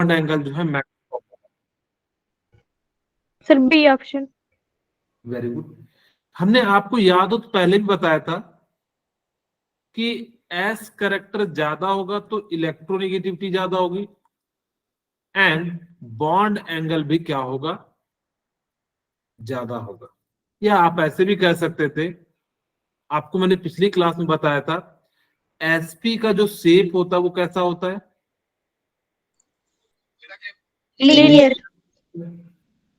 Angle जो है maximum. Sir B option. Very good. हमने आपको याद हो तो पहले भी बताया था कि एस करेक्टर ज्यादा होगा तो इलेक्ट्रोनेगेटिविटी ज्यादा होगी, एंड बॉन्ड एंगल भी क्या होगा, ज्यादा होगा। या आप ऐसे भी कह सकते थे, आपको मैंने पिछली क्लास में बताया था, एसपी का जो शेप होता है वो कैसा होता है, लीनियर।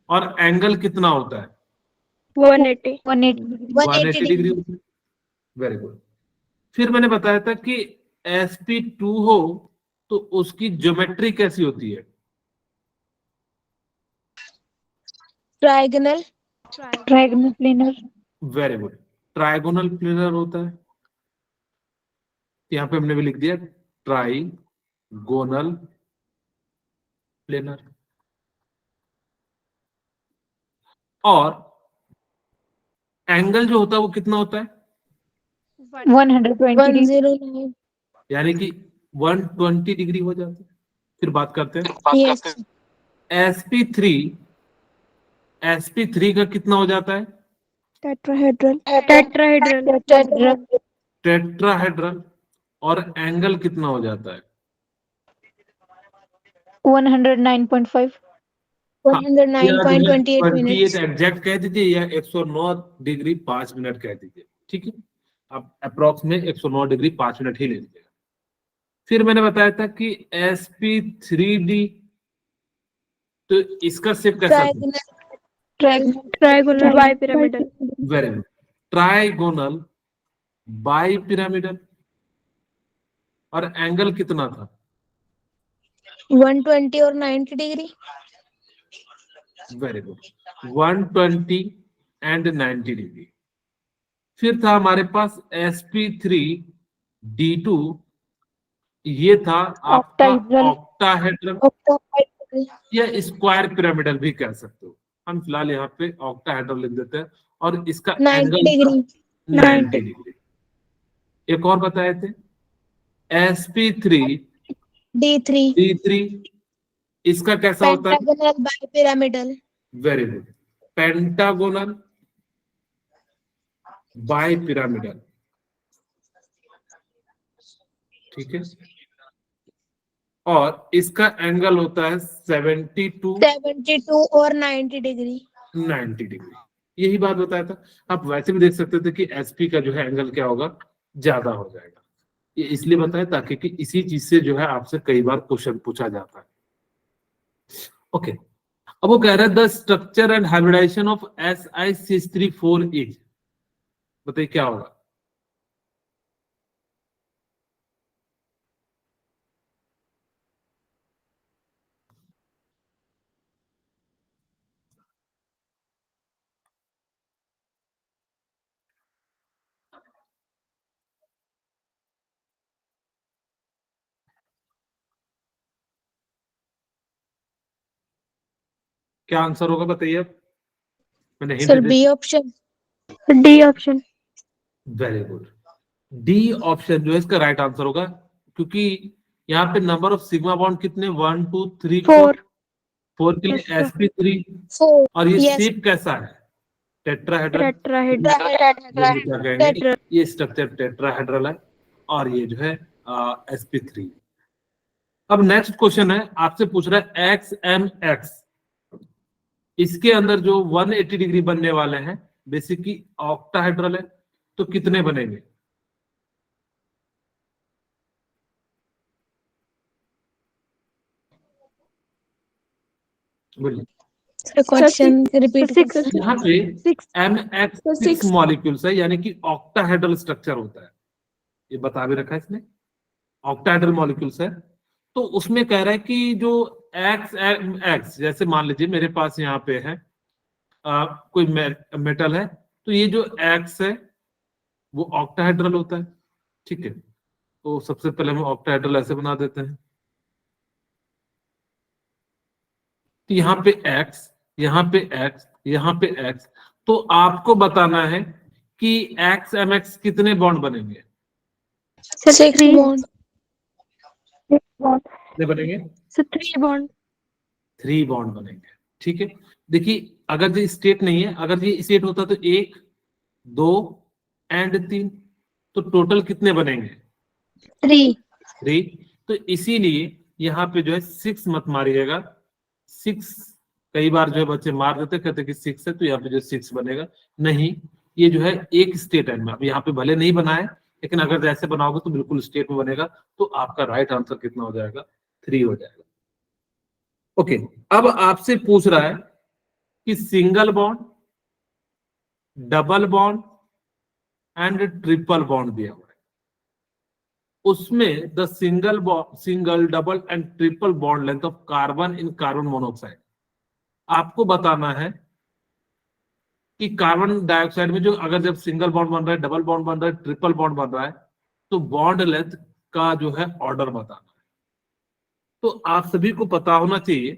और एंगल कितना होता है, 180। 180 डिग्री होता है। Very good. फिर मैंने बताया था कि sp2 हो तो उसकी ज्योमेट्री कैसी होती है, trigonal. Trigonal planar. Very good, trigonal planar होता है। यहां पे हमने भी लिख दिया ट्राइगोनल प्लेनर। और एंगल जो होता है वो कितना होता है, 120 109। यानी कि 120 डिग्री हो जाता है। फिर बात करते हैं यस। sp3, sp3 का कितना हो जाता है, टेट्राहेड्रल। टेट्राहेड्रल। टेट्राहेड्रल। और एंगल कितना हो जाता है, 109.5। 109.28 मिनट्स। एग्जैक्ट कह दीजिए या 109 डिग्री 5 मिनट कह दीजिए, ठीक है। आप अप्रोक्स में 109 डिग्री 5 मिनट ही ले लीजिएगा। फिर मैंने बताया था कि sp3d, तो इसका शेप कैसा था, trigonal bi pyramidal. Very good, trigonal bi pyramidal. और एंगल कितना था, 120 और 90 degree. Very good, 120 and 90 degree. फिर था हमारे पास sp3d2, ये था आपका ऑक्टाहेड्रल या स्क्वायर पिरामिडल भी कह सकते हो। हम फिलहाल यहाँ पे ऑक्टाहेड्रल लिख देते हैं, और इसका 90 एंगल डिग्री। 90 डिग्री। एक और बताए थे sp3d3, D3 इसका कैसा होता है, pentagonal bipyramidal. Very good, pentagonal bipyramidal, ठीक है। और इसका एंगल होता है 72 और 90 डिग्री। 90 डिग्री। यही बात बताया था। आप वैसे भी देख सकते थे कि एसपी का जो है एंगल क्या होगा, ज्यादा हो जाएगा। ये इसलिए बताया ताकि कि इसी चीज से जो है आपसे कई बार क्वेश्चन पूछा जाता है। ओके, अब वो कह रहा है the structure and hybridization of SiC34 is, बताइए क्या होगा, क्या आंसर होगा बताइए अब। मैंने हिंट सर दे, b option. D option. Very good, d option जो है इसका राइट आंसर होगा, क्योंकि यहाँ पे नंबर ऑफ सिग्मा बॉन्ड कितने, 1 2 3 4, 4 के लिए sp3। 4। और ये यस। शेप कैसा है, टेट्राहेड्रल। टेट्राहेड्रल। ये स्ट्रक्चर टेट्राहेड्रल है, और ये जो है sp3। अब नेक्स्ट क्वेश्चन है, आपसे पूछ रहा है XMX, इसके अंदर जो 180 डिग्री बनने वाले हैं, बेसिकली ऑक्टाहेड्रल है, तो कितने बनेंगे, बोलिए। क्वेश्चन रिपीट करना। यहाँ पे MX 6 मॉलिक्यूल्स है, यानी कि ऑक्टाहेड्रल स्ट्रक्चर होता है, ये बता भी रखा है इसने, ऑक्टाहेड्रल मॉलिक्यूल्स है। तो उसमें कह रहा है कि जो XMX, जैसे मान लीजिए मेरे पास यहाँ पे है कोई मेटल है, तो ये जो X है वो ऑक्टाहेड्रल होता है, ठीक है। तो सबसे पहले हम ऑक्टाहेड्रल ऐसे बना देते हैं, तो यहाँ पे X, यहाँ पे X, यहाँ पे X, तो आपको बताना है कि XMX कितने बॉन्ड बनेंगे, 6 बॉन्ड। कितने बनेंगे, सर 3 बॉन्ड। 3 बॉन्ड बनेंगे। ठीक है, देखिए अगर ये स्टेट नहीं है, अगर ये स्टेट होता तो 1 2 एंड 3, तो टोटल कितने बनेंगे? 3. 3। तो इसीलिए यहाँ पे जो है 6 मत मारिएगा। 6 कई बार जो है बच्चे मार देते, कहते कि 6 है, तो यहाँ पे जो 6 बनेगा नहीं, ये जो है एक स्टेट है। अब यहाँ पे भले नहीं बनाए, लेकिन अगर जैसे बनाओगे तो बिल्कुल स्टेट में बनेगा। तो आपका राइट आंसर कितना हो जाएगा? 3 हो जाएगा। ओके, अब आपसे पूछ रहा है कि single bond, double bond and triple bond दिया हुआ है, उसमें the single double and triple bond length of carbon in carbon monoxide. आपको बताना है कि कार्बन डाइऑक्साइड में जो अगर जब सिंगल बॉन्ड बन रहा है, डबल बॉन्ड बन रहा है, ट्रिपल बॉन्ड बन रहा है, तो बॉन्ड लेंथ का जो है ऑर्डर बताना है। तो आप सभी को पता होना चाहिए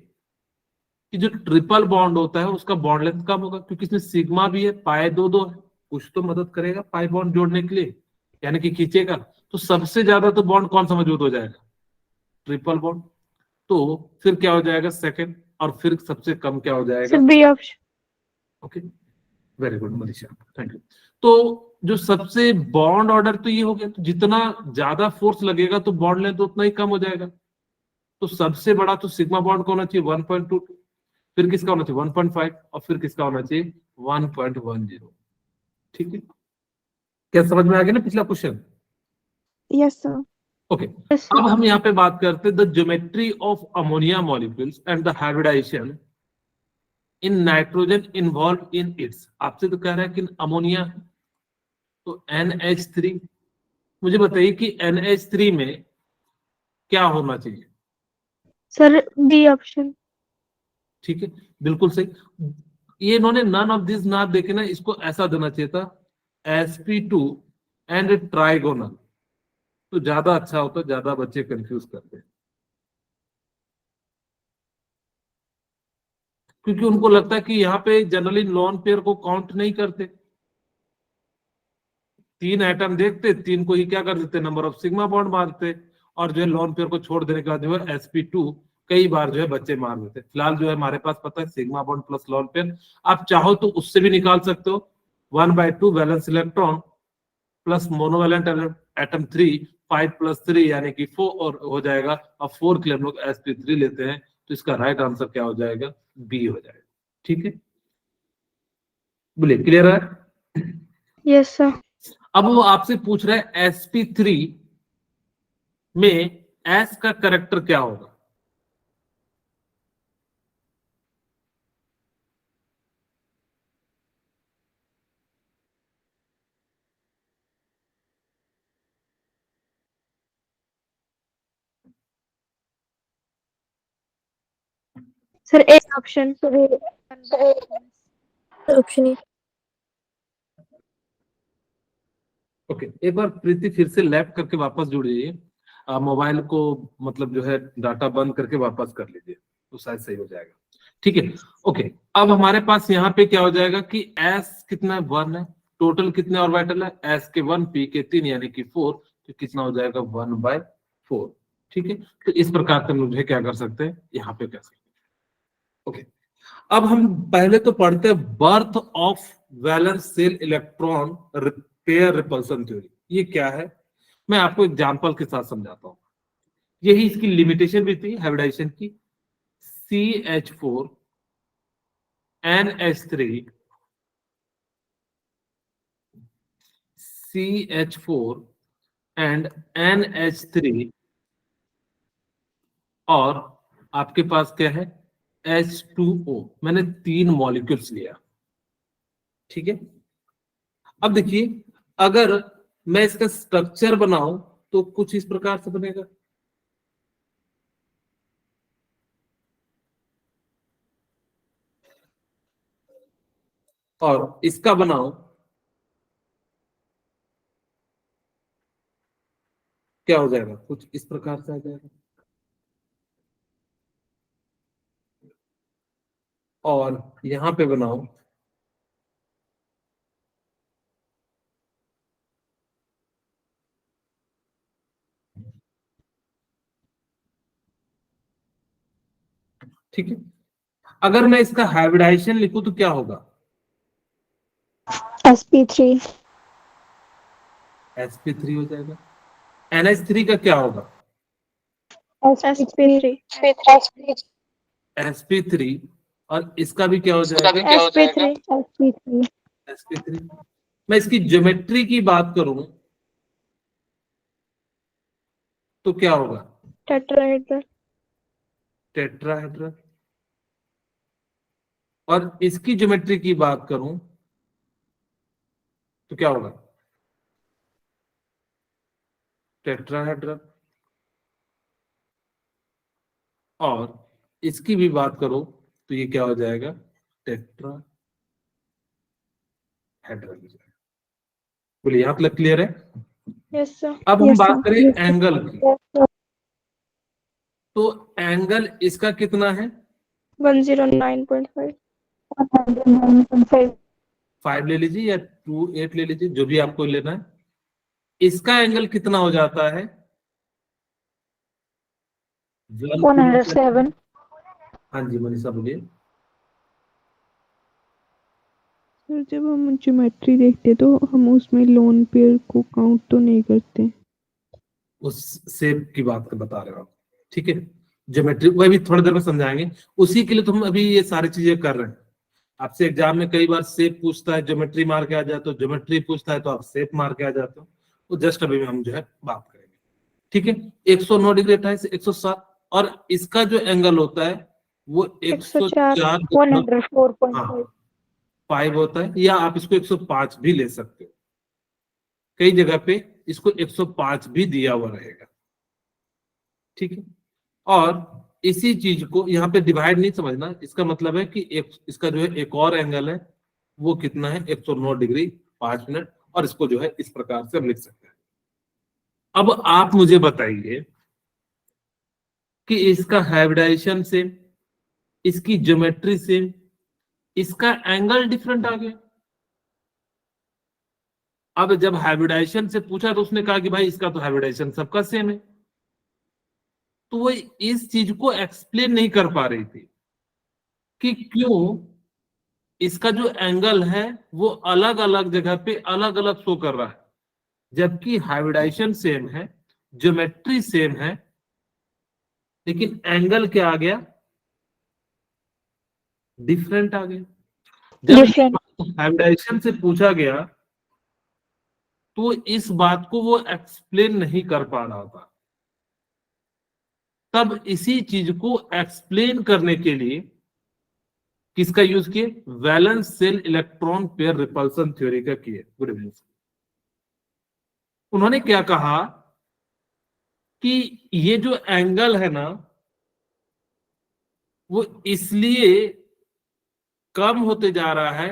कि जो ट्रिपल बॉन्ड होता है उसका बॉन्ड लेंथ कम होगा, क्योंकि इसमें सिग्मा भी है, पाई दो दो है, कुछ तो मदद करेगा पाई बॉन्ड जोड़ने के लिए, यानी कि खींचेगा। तो सबसे ज्यादा तो बॉन्ड कौन सा मौजूद हो जाएगा? Triple bond. तो फिर क्या हो जाएगा? सेकंड। और फिर सबसे कम क्या हो सर जाएगा? B option. Okay, very good Manisha, thank you. तो जो सबसे बॉन्ड ऑर्डर तो ये हो गया, तो जितना ज्यादा फोर्स लगेगा तो बॉन्ड लेंथ उतना ही कम हो जाएगा। तो सबसे बड़ा तो सिग्मा बॉन्ड का होना चाहिए 1.22, फिर किसका होना चाहिए 1.5, और फिर किसका होना चाहिए 1.10। ठीक है, क्या समझ में आ गया ना पिछला question? Yes sir. Okay, yes अब सर। हम यहाँ पे बात करते हैं the geometry of ammonia molecules and the hybridisation in nitrogen involve in its. आपसे तो कह रहा है कि अमोनिया, तो NH3। मुझे बताइए कि NH3 में क्या होना चाहिए? Sir B option. ठीक है, बिल्कुल सही। ये इन्होंने नन ऑफ दिस ना देखे ना, इसको ऐसा देना चाहिए था sp2 एंड ट्राइगोनल, तो ज्यादा अच्छा होता, ज्यादा बच्चे कंफ्यूज करते हैं, क्योंकि उनको लगता है कि यहाँ पे जनरली लॉन पेयर को काउंट नहीं करते। 3 एटम देखते, 3 को ही क्या कर देते, नंबर ऑफ सिग्मा बॉन्ड मारते, और जो है लॉन पेयर को छोड़ देने के बाद जो है sp2 कई बार जो है बच्चे मार देते। फिलहाल जो है हमारे पास पता है sigma bond plus lone pair, आप चाहो तो उससे भी निकाल सकते हो। 1/2 valence electron plus monovalent atom 3, 5+3 यानी कि 4 और हो जाएगा। और 4 के लिए हम लोग sp3 लेते हैं, तो इसका राइट आंसर क्या हो जाएगा? बी हो जाएगा। ठीक है, बोलिए क्लियर है? Yes sir. अब वो आपसे पूछ रहे हैं sp3 में s का करेक्टर क्या होगा? Sir A option. Option E. Okay, एक बार प्रीति फिर से लैप करके वापस जुड़ जाइए, मोबाइल को मतलब जो है डाटा बंद करके वापस कर लीजिए, तो शायद सही हो जाएगा। ठीक है, ओके। अब हमारे पास यहाँ पे क्या हो जाएगा कि एस कितना है? 1 है। टोटल कितने ऑर्बिटल है? एस के 1 पी के 3 यानी कि 4, तो कितना हो जाएगा 1/4। ठीक है, तो इस प्रकार से हम लोग क्या कर सकते हैं, यहाँ पे कर सकते हैं। ओके, अब हम पहले तो पढ़ते हैं birth of valence shell electron pair repulsion theory. ये क्या है, मैं आपको एग्जांपल के साथ समझाता हूं। यही इसकी लिमिटेशन भी थी हाइब्रिडाइजेशन की। CH4 NH3 CH4 and NH3, और आपके पास क्या है H2O। मैंने 3 मॉलिक्यूल्स लिया। ठीक है, अब देखिए अगर मैं इसका स्ट्रक्चर बनाऊं तो कुछ इस प्रकार से बनेगा, और इसका बनाऊं क्या हो जाएगा, कुछ इस प्रकार से आ जाएगा। और यहां पे बनाऊं ठीक है। अगर मैं इसका हाइब्रिडाइजेशन लिखूं तो क्या होगा? sp3 sp3 हो जाएगा। NH3 का क्या होगा? sp3 sp3। और इसका भी क्या हो जाएगा? sp3 sp3 sp3। मैं इसकी ज्योमेट्री की बात करूं तो क्या होगा? tetrahedral tetrahedral. और इसकी ज्योमेट्री की बात करूं तो क्या होगा? टेट्राहेड्रल। और इसकी भी बात करो तो ये क्या हो जाएगा? टेट्राहेड्रल हो जाएगा। बोलिए, यहाँ तक क्लियर है? yes sir अब हम yes बात sir करें एंगल की। तो एंगल इसका कितना है? 109.5 5 ले लीजिए या 28 ले लीजिए, जो भी आपको लेना है। इसका एंगल कितना हो जाता है? 107 हाँ जी मनीषा बोलिए। सर जब हम ज्योमेट्री देखते तो हम उसमें लोन पेयर को काउंट तो नहीं करते। उस शेप की बात बता रहे हो आप, ठीक है। ज्योमेट्री वह भी थोड़ी देर में समझाएंगे। उसी के लिए तो हम अभी ये सारी चीजें कर रहे हैं। आपसे एग्जाम में कई बार शेप पूछता है, ज्योमेट्री मार के आ जाते हो, ज्योमेट्री पूछता है तो आप शेप मार के आ जाते हो। तो जस्ट अभी हम जो है बात करेंगे, ठीक है। 109 डिग्री 28 107। और इसका जो एंगल होता है वो 104 104.5 5 होता है, या आप इसको 105 भी ले सकते हो। कई जगह पे इसको 105 भी दिया हुआ रहेगा, ठीक है। और इसी चीज को यहाँ पे डिवाइड नहीं समझना, इसका मतलब है कि एक इसका जो है एक और एंगल है, वो कितना है? 109 डिग्री 5 मिनट। और इसको जो है इस प्रकार से हम लिख सकते हैं। अब आप मुझे बताइए कि इसका हाइब्रिडाइजेशन से, इसकी ज्योमेट्री से इसका एंगल डिफरेंट आ गया। अब जब हाइब्रिडाइजेशन से पूछा तो उसने कहा कि भाई इसका तो हाइब्रिडाइजेशन सबका सेम है। तो वो इस चीज को एक्सप्लेन नहीं कर पा रही थी कि क्यों इसका जो एंगल है वो अलग अलग जगह पे अलग अलग शो कर रहा है, जबकि हाइब्रिडाइजेशन सेम है, ज्योमेट्री सेम है, लेकिन एंगल क्या आ गया? डिफरेंट आ गया। जब Different. हाइब्रिडाइजेशन से पूछा गया तो इस बात को वो एक्सप्लेन नहीं कर पा रहा था। तब इसी चीज को एक्सप्लेन करने के लिए किसका यूज किए? Valence shell electron pair repulsion theory का किए। Good evening. उन्होंने क्या कहा कि ये जो एंगल है ना वो इसलिए कम होते जा रहा है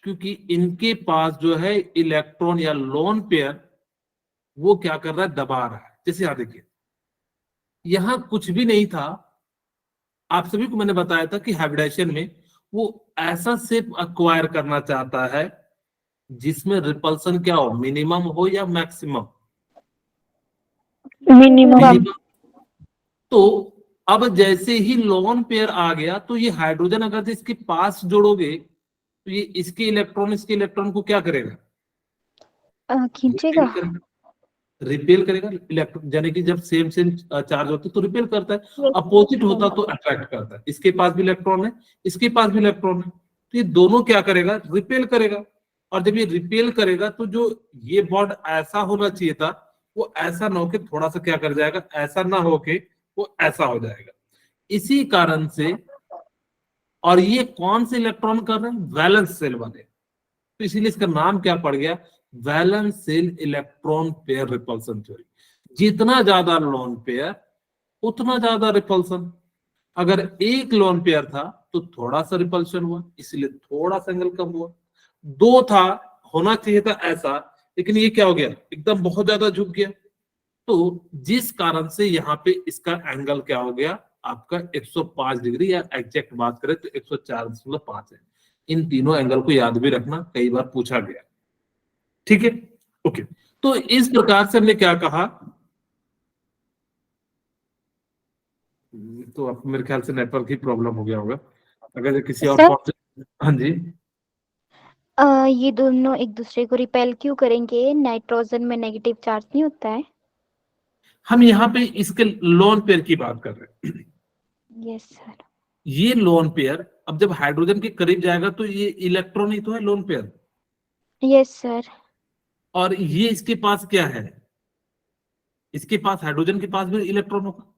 क्योंकि इनके पास जो है इलेक्ट्रॉन या लोन पेयर वो क्या कर रहा है? दबा रहा है। जैसे यहां देखिए, यहां कुछ भी नहीं था। आप सभी को मैंने बताया था कि हाइब्रिडाइजेशन में वो ऐसा शेप अक्वायर करना चाहता है जिसमें रिपल्सन क्या हो? मिनिमम हो या मैक्सिमम? minimum तो अब जैसे ही लोन पेयर आ गया तो ये हाइड्रोजन अगर इसके पास जोड़ोगे तो ये इसके इलेक्ट्रॉन को क्या करेगा? खींचेगा। रिपेल करेगा। इलेक्ट्रॉन यानी कि जब सेम सेम चार्ज होता है तो रिपेल करता है, अपोजिट होता तो अट्रैक्ट करता है। इसके पास भी इलेक्ट्रॉन है, इसके पास भी इलेक्ट्रॉन है, तो ये दोनों क्या करेगा? रिपेल करेगा। और जब ये रिपेल करेगा तो जो ये बॉन्ड ऐसा होना चाहिए था वो ऐसा ना होके थोड़ा सा क्या कर जाएगा? ऐसा ना होके वो ऐसा हो जाएगा। इसी कारण से, और ये कौन से इलेक्ट्रॉन कर रहे हैं? वैलेंस सेल वाले। तो इसीलिए इसका नाम क्या पड़ गया? Valence shell electron pair repulsion theory. जितना ज्यादा लोन पेयर उतना ज्यादा रिपल्सन। अगर एक लोन पेयर था तो थोड़ा सा रिपल्शन हुआ, इसलिए थोड़ा सा एंगल कम हुआ। दो था, होना चाहिए था ऐसा, लेकिन ये क्या हो गया? एकदम बहुत ज्यादा झुक गया। तो जिस कारण से यहाँ पे इसका एंगल क्या हो गया? आपका 105 डिग्री, या एग्जैक्ट बात करें तो 104.5 है। इन तीनों एंगल को याद भी रखना, कई बार पूछा गया, ठीक है। ओके, तो इस प्रकार से हमने क्या कहा? तो अब मेरे ख्याल से नेटवर्क ही प्रॉब्लम हो गया होगा। अगर किसी और सर? हाँ जी, ये दोनों एक दूसरे को रिपेल क्यों करेंगे? नाइट्रोजन में नेगेटिव चार्ज नहीं होता है? हम यहाँ पे इसके लोन पेयर की बात कर रहे हैं। Yes sir. ये लोन पेयर अब जब हाइड्रोजन के करीब जाएगा तो ये इलेक्ट्रॉन ही तो है लोन पेयर, यस सर। और ये इसके पास क्या है, इसके पास हाइड्रोजन के पास भी इलेक्ट्रॉन होगा।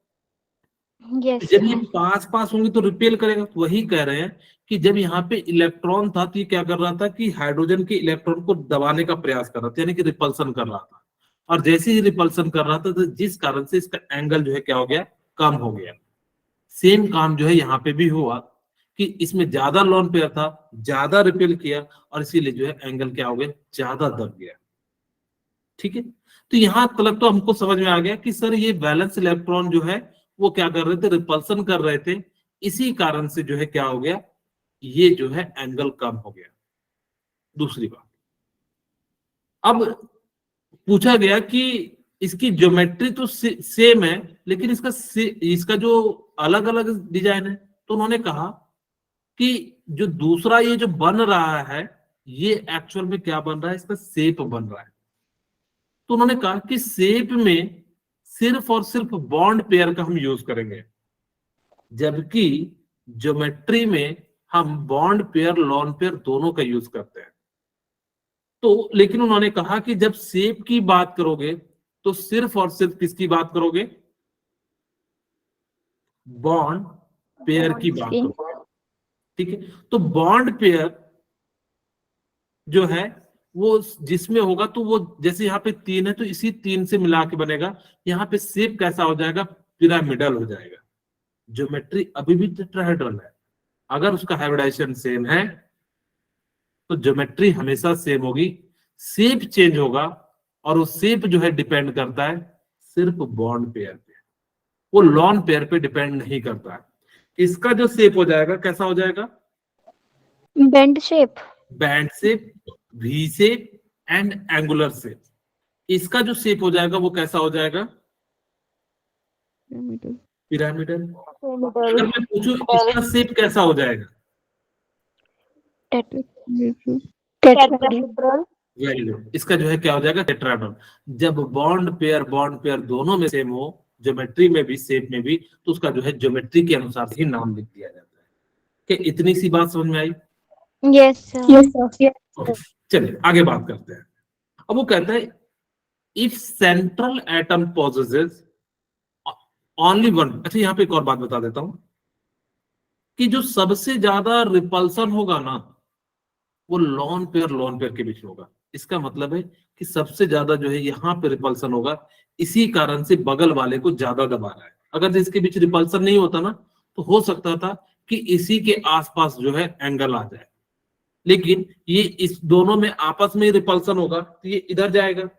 यस जब ये सर। पास पास होंगे तो रिपेल करेगा। तो वही कह रहे हैं कि जब यहाँ पे इलेक्ट्रॉन था तो ये क्या कर रहा था कि हाइड्रोजन के इलेक्ट्रॉन को दबाने का प्रयास कर रहा था, यानी कि रिपल्सन कर रहा था। और जैसे ही रिपल्सन कर रहा था तो जिस कारण से इसका एंगल जो है क्या हो गया, कम हो गया। सेम काम जो है यहाँ पे भी हुआ कि इसमें ज्यादा लोन पेयर था, ज्यादा रिपेल किया, और इसीलिए जो है एंगल क्या हो गया, ज्यादा दब गया। ठीक है, तो यहां तक तो हमको समझ में आ गया कि सर ये वैलेंस इलेक्ट्रॉन जो है वो क्या कर रहे थे, रिपल्सन कर रहे थे, इसी कारण से जो है क्या हो गया, ये जो है एंगल कम हो गया। दूसरी बात, अब पूछा गया कि इसकी ज्योमेट्री तो सेम है, लेकिन इसका जो अलग अलग डिजाइन है। तो उन्होंने कहा कि जो दूसरा ये जो बन रहा है, ये एक्चुअल में क्या बन रहा है, इसका शेप बन रहा है। तो उन्होंने कहा कि शेप में सिर्फ और सिर्फ बॉन्ड पेयर का हम यूज करेंगे, जबकि ज्योमेट्री में हम बॉन्ड पेयर लोन पेयर दोनों का यूज करते हैं। तो लेकिन उन्होंने कहा कि जब शेप की बात करोगे तो सिर्फ और सिर्फ किसकी बात करोगे, बॉन्ड पेयर की बात करोगे। ठीक है, तो बॉन्ड पेयर जो है वो जिसमें होगा, तो वो जैसे यहाँ पे 3 है तो इसी 3 से मिला के बनेगा। यहाँ पे शेप कैसा हो जाएगा, पिरामिडल हो जाएगा। ज्योमेट्री अभी भी टेट्राहेड्रल है, अगर उसका हाइब्रिडाइजेशन सेम है तो ज्योमेट्री हमेशा सेम होगी। शेप चेंज होगा, और वो शेप जो है डिपेंड करता है सिर्फ बॉन्ड पेयर पे, वो लॉन पेयर पे डिपेंड नहीं करता है। इसका जो शेप हो जाएगा कैसा हो जाएगा, bend shape. Band shape, V shape and angular shape. इसका जो शेप हो जाएगा वो कैसा हो जाएगा, पिरामिडल। अगर मैं पूछूं इसका शेप कैसा हो जाएगा, टेट्राहेड्रल। वेरी गुड, इसका जो है क्या हो जाएगा, टेट्राहेड्रल। जब बॉन्ड पेयर दोनों में सेम हो, ज्योमेट्री में भी शेप में भी, तो उसका जो है ज्योमेट्री के अनुसार ही नाम लिख दिया जाता है। कि इतनी सी बात समझ में आई? Yes sir. चलिए आगे बात करते हैं। अब वो कहता है if central atom possesses only one. अच्छा, यहाँ पे एक और बात बता देता हूं कि जो सबसे ज्यादा रिपल्सन होगा ना, वो लोन पेयर के बीच में होगा। इसका मतलब है कि सबसे ज्यादा जो है यहाँ पे रिपल्सन होगा, इसी कारण से बगल वाले को ज्यादा दबा रहा है। अगर इसके बीच रिपल्सन नहीं होता ना, तो हो सकता था कि इसी के आसपास जो है एंगल आ जाए, लेकिन ये इस दोनों में आपस में रिपल्सन होगा, तो ये इधर जाएगा,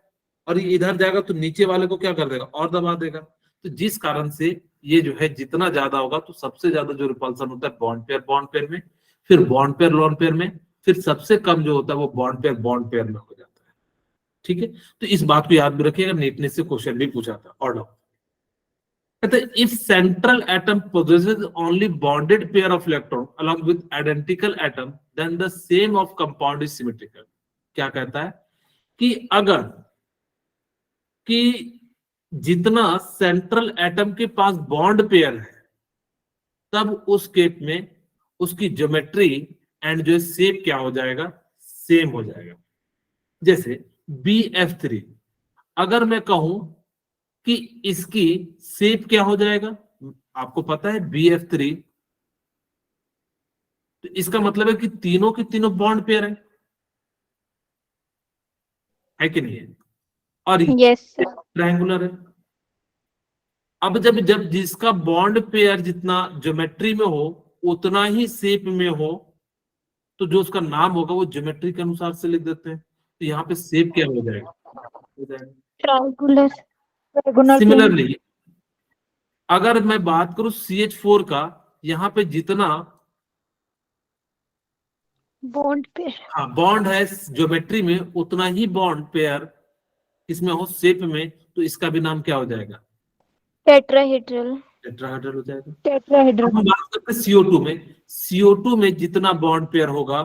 और ये इधर जाएगा तो नीचे वाले को क्या कर देगा, और दबा देगा। तो जिस कारण से ये जो है जितना ज्यादा होगा, तो सबसे ज्यादा जो रिपल्सन होता है बॉन्ड पेयर में, फिर बॉन्ड पेयर लोन पेयर में, फिर सबसे कम जो होता है वो बॉन्ड पेयर में हो जाता है। ठीक है, तो इस बात को याद भी रखिएगा, नीटनेस से क्वेश्चन भी पूछा था। ऑर्डर कहते हैं if central atom possesses only bonded pair of electron along with identical atom then the same of compound is symmetrical। क्या कहता है कि अगर कि जितना सेंट्रल एटम के पास बॉन्ड पेयर है, तब उस केस में उसकी ज्योमेट्री एंड जो शेप क्या हो जाएगा, सेम हो जाएगा। जैसे BF3, अगर मैं कहूं कि इसकी शेप क्या हो जाएगा, आपको पता है BF3, तो इसका मतलब है कि तीनों के तीनों बॉन्ड पेयर है कि नहीं है, और यस ट्रायंगुलर है। अब जब जब जिसका बॉन्ड पेयर जितना ज्योमेट्री में हो उतना ही शेप में हो, तो जो उसका नाम होगा वो ज्योमेट्री के अनुसार से लिख देते हैं। तो यहाँ पे शेप क्या हो जाएगा, ट्रायंगुलर। सिमिलरली अगर मैं बात करूं CH4 का, यहाँ पे जितना बॉन्ड पेयर। हाँ बॉन्ड है ज्योमेट्री में, उतना ही बॉन्ड पेयर इसमें हो शेप में, तो इसका भी नाम क्या हो जाएगा, टेट्राहेड्रल। टेट्राहेड्रल हो जाएगा। टेट्राहेड्रल। अब हम बात करते हैं CO2 में। CO2 में जितना बॉन्ड पेयर होगा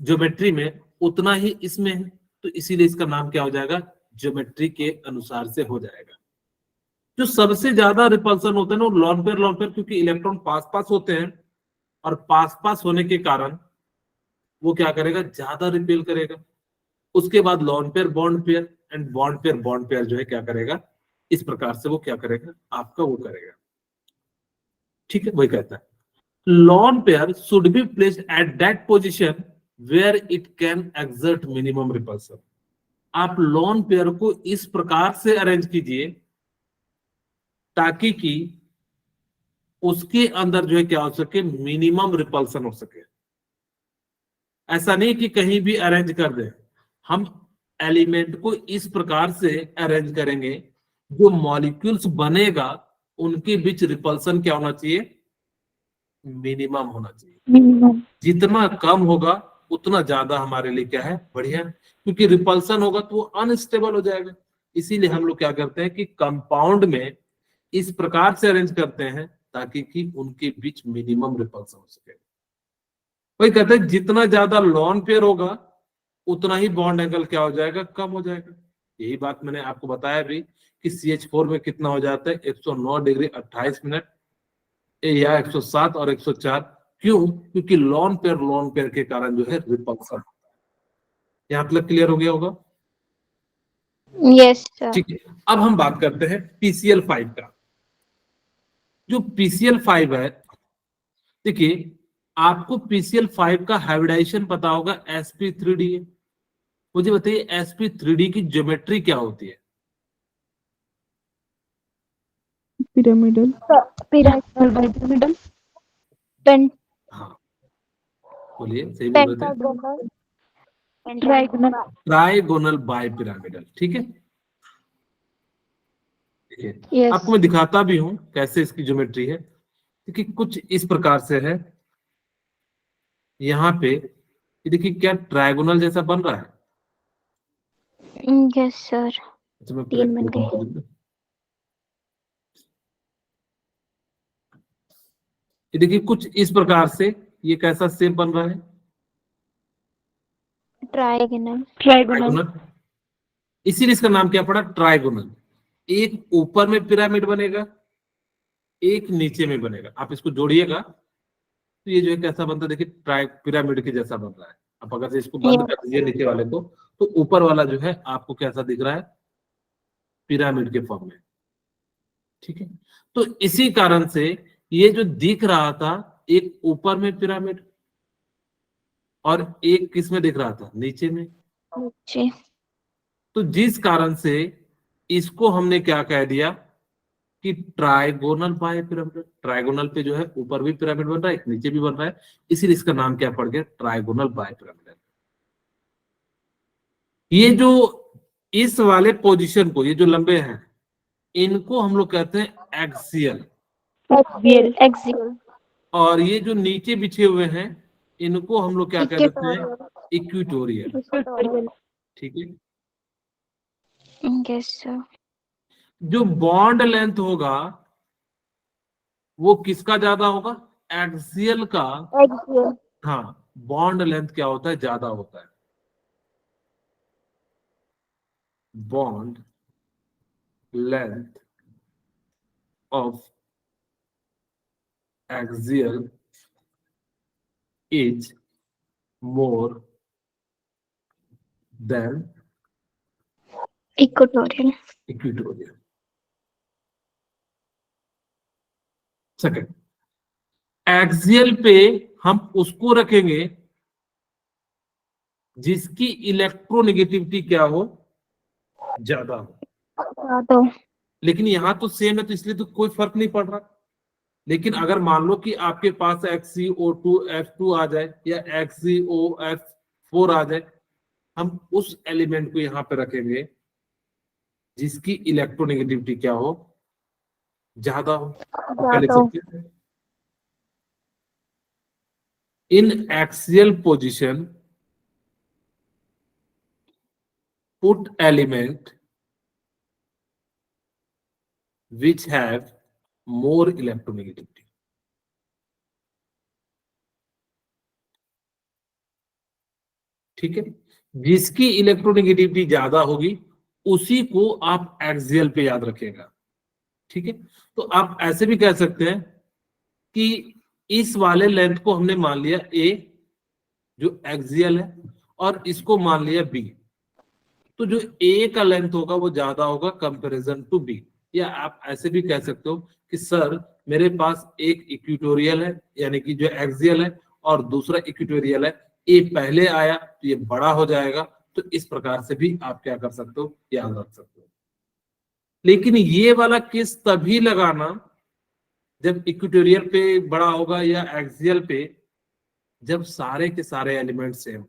ज्योमेट्री में उतना ही इसमें है, तो इसीलिए इसका नाम क्या हो जाएगा, ज्योमेट्री के अनुसार से हो जाएगा। जो सबसे ज्यादा रिपल्सन होता है ना वो लॉन पेयर, क्योंकि इलेक्ट्रॉन पास पास होते हैं और पास पास होने के कारण वो क्या करेगा, ज्यादा रिपेल करेगा। उसके बाद lone pair bond pair and bond pair जो है क्या करेगा, इस प्रकार से वो क्या करेगा, आपका वो करेगा। ठीक है, वही कहता है lone pair should be placed at that position where it can exert minimum repulsion. आप लॉन पेयर को इस प्रकार से अरेंज कीजिए ताकि कि उसके अंदर जो है क्या हो सके, मिनिमम रिपल्सन हो सके। ऐसा नहीं कि कहीं भी अरेंज कर दे, हम एलिमेंट को इस प्रकार से अरेंज करेंगे जो मॉलिक्यूल्स बनेगा उनके बीच रिपल्सन क्या होना चाहिए, मिनिमम होना चाहिए। मिनिमम। जितना कम होगा उतना ज्यादा हमारे लिए क्या है, बढ़िया, क्योंकि रिपल्सन होगा तो वो अनस्टेबल हो जाएगा। इसीलिए हम लोग क्या करते हैं कि कंपाउंड में इस प्रकार से अरेंज करते हैं ताकि कि उनके बीच मिनिमम रिपल्सन हो सके। वही कहते हैं जितना ज्यादा लॉन पेयर होगा उतना ही बॉन्ड एंगल क्या हो जाएगा, कम हो जाएगा। यही बात मैंने आपको बताया भी कि CH4 में कितना हो जाता है, 109 डिग्री 28 मिनट या 107 और 104। क्यों? क्योंकि लॉन पेयर के कारण जो है रिपल्सन। यहाँ तक क्लियर हो गया होगा? Yes sir. ठीक है, अब हम बात करते हैं PCl5 का। जो PCl5 है, देखिए आपको PCl5 का हाइब्रिडाइजेशन पता होगा, sp3d है। मुझे बताइए sp3d की ज्योमेट्री क्या होती है? पिरामिडल। Pyramidal bipyramidal. पेंट हाँ बोलिए, सही बोल रहे थे, पेंटागोनल। ट्राइगोनल। Trigonal bipyramidal. ठीक है, देखिए यस। आपको मैं दिखाता भी हूं कैसे इसकी ज्योमेट्री है। देखिए कुछ इस प्रकार से है, यहाँ पे ये देखिए क्या ट्राइगोनल जैसा बन रहा है। Yes sir. अच्छा मैं तीन बन पूरा गए। ये देखिए कुछ इस प्रकार से ये कैसा शेप बन रहा है, ट्राइगोनल। ट्राइगोनल। ट्राइगोनल। इसीलिए इसका नाम क्या पड़ा, ट्राइगोनल। एक ऊपर में पिरामिड बनेगा, एक नीचे में बनेगा। आप इसको जोड़िएगा तो ये जो है कैसा बनता है, देखिए ट्राई पिरामिड के जैसा बन रहा है। आप अगर से इसको बंद कर दीजिए नीचे वाले को तो ऊपर वाला जो है आपको कैसा दिख रहा है, पिरामिड के फॉर्म में। ठीक है, तो इसी कारण से ये जो दिख रहा था, एक ऊपर में पिरामिड और एक किस में दिख रहा था, नीचे में। नीचे। तो जिस कारण से इसको हमने क्या कह दिया कि ट्राइगोनल बाय पिरामिड। ट्राइगोनल पे जो है ऊपर भी पिरामिड बन रहा है, एक नीचे भी बन रहा है, इसीलिए इसका नाम क्या पड़ गया, ट्राइगोनल बाय पिरामिड। ये जो इस वाले पोजीशन को, ये जो लंबे हैं, इनको हम लोग कहते हैं एक्सियल। एक्सियल। एक्सियल। और ये जो नीचे बिछे हुए हैं इनको हम लोग क्या कह देते हैं, इक्वेटोरियल। इक्विटोरियल। इक्वेटोरियल। ठीक है, यस सर। जो बॉन्ड लेंथ होगा वो किसका ज्यादा होगा, एक्सियल का। एक्सियल। हाँ, बॉन्ड लेंथ क्या होता है, ज्यादा होता है। Bond length of axial is more than equatorial. Equatorial. Second, axial पे हम उसको रखेंगे जिसकी इलेक्ट्रोनेगेटिविटी क्या हो, ज्यादा हो। तो लेकिन यहां तो सेम है तो इसलिए तो कोई फर्क नहीं पड़ रहा। लेकिन अगर मान लो कि आपके पास XCO2F2 आ जाए या XCOF4 आ जाए, हम उस एलिमेंट को यहां पे रखेंगे जिसकी इलेक्ट्रोनेगेटिविटी क्या हो, ज्यादा हो। क्या लिख सकते हैं, in axial position put element which have more electronegativity. ठीक है, जिसकी इलेक्ट्रोनेगेटिविटी ज्यादा होगी उसी को आप एक्सियल पे याद रखिएगा। ठीक है, तो आप ऐसे भी कह सकते हैं कि इस वाले लेंथ को हमने मान लिया ए जो एक्सियल है, और इसको मान लिया बी, तो जो ए का लेंथ होगा वो ज्यादा होगा कंपैरिजन टू बी। या आप ऐसे भी कह सकते हो कि सर मेरे पास एक इक्वेटोरियल है यानी कि जो एक्सियल है, और दूसरा इक्वेटोरियल है, ए पहले आया तो ये बड़ा हो जाएगा। तो इस प्रकार से भी आप क्या कर सकते हो, याद रख सकते हो। लेकिन ये वाला केस तभी लगाना जब इक्वेटोरियल पे बड़ा होगा या एक्सियल पे, जब सारे के सारे एलिमेंट सेम।